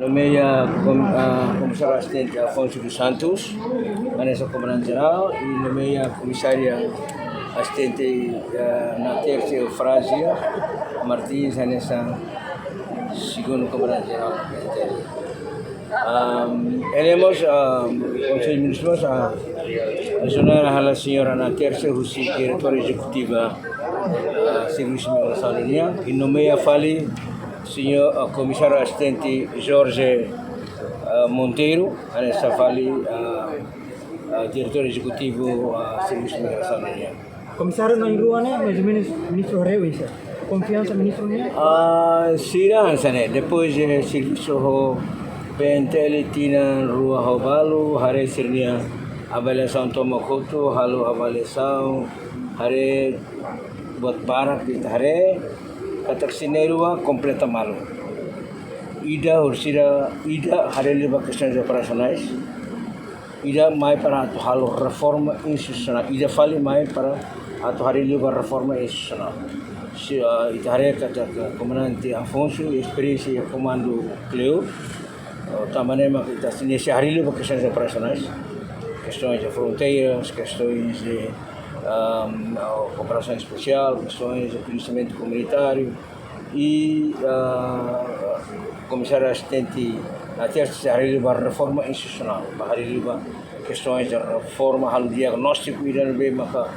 nomeia comissário assistente Afonso dos Santos, nessa comandante geral, e nomeia comissária assistente na terceira Frázia Martins, nessa segundo comandante geral. Elemos Conselho de Ministros a senhora senhora na terceira diretora executiva Serviço de Migração da União e nomeia fali senhor comissário assistente Jorge Monteiro, nessa fali diretor executivo Serviço de Migração da União. Comissário na iruannya, mas ministro Rewis, confiança ministronya? Segurança, né? Depois serviço PNTL tina rua Hobalu, hari sirnia avaliação tomakoto, halu avaliação, hari buat barak di hari katak sinerua completa malu. Ida ursira ida hari lima questões operacionais. Ida mai para atu halu reforma institucional. Ida fali mai para atu hari lima reforma institucional. Ita hari katak comandante Afonso, experiência comando Cleo. Também kita nesse hari para questões operacionais, questões de fronteiras, questões de cooperação especial, questões de policiamento comunitário e comissário assistente na terceira hari para reforma institucional, hari para questões de reforma, hal diagnóstico e também maka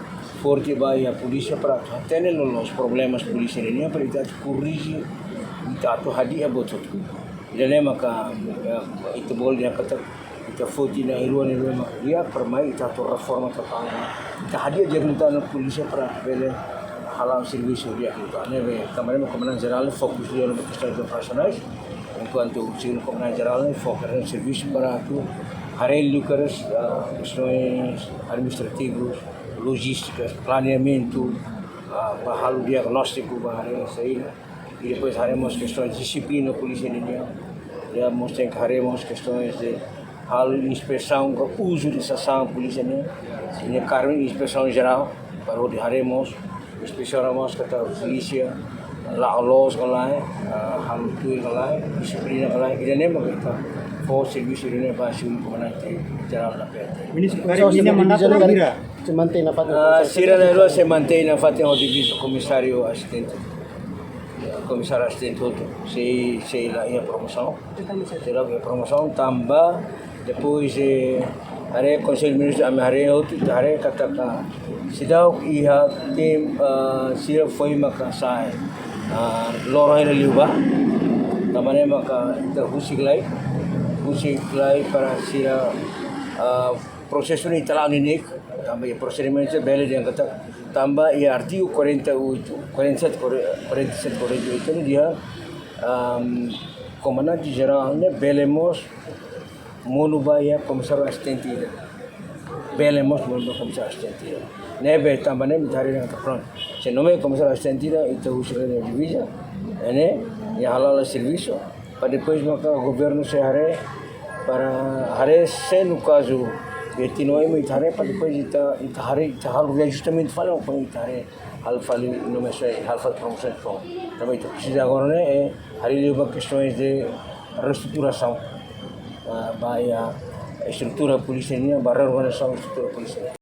forte vai a polícia para atender os problemas polícia ini para kita corrigir kita atau hadiah betul. Jadi maka itu boleh dia kata kita foto na iruan maka dia permai kita atur reforma total. Kita hadir dia minta polisi para bele halal serviço dia itu. Nebe kemarin comandante geral fokus dia no questões operacionais, enquanto o segundo comandante geral foca no serviço para tu hari lucros questões administrativos, logísticas, planeamento, hal diagnóstico bahari sair. E depois haremos questões de disciplina polícia já haremos questões de hal inspeção com uso dessa ação polícia ini karena inspeção geral para onde haremos inspecionamos kata polícia laos kalai hal tu kalai disiplina kalai ini kita for serviço ini bahasa comandante geral da PT. Ministro ini mandato Sira. Se mantém na parte Sira na se mantém na parte onde diviso comissário assistente. Comissário assistente outro, sei lá ia promoção, tambah depois hari Conselho de Ministros hari outro hari katakan sidau ia tim sira foi makasai loro hari liuba, tambahnya maka terhusik lagi para sira proses ini telah unik, tambah procedimento bela yang kata tambah artigo 47 ini dia comandante geralnya belemos monubaya comissário assistente belemos monubaya comissário assistente nebe tambahnya mencari yang terpron se nome comissário assistente itu usulan divisa ini ya halal serviço para depois maka governo sehari para hari no caso Betinoi mo itare para depois itare hal reajustamento fala com itare hal fali nome sei hal fal promoção com também itu precisa agora né hari liba questões de reestruturação a estrutura policial barra organização estrutura policial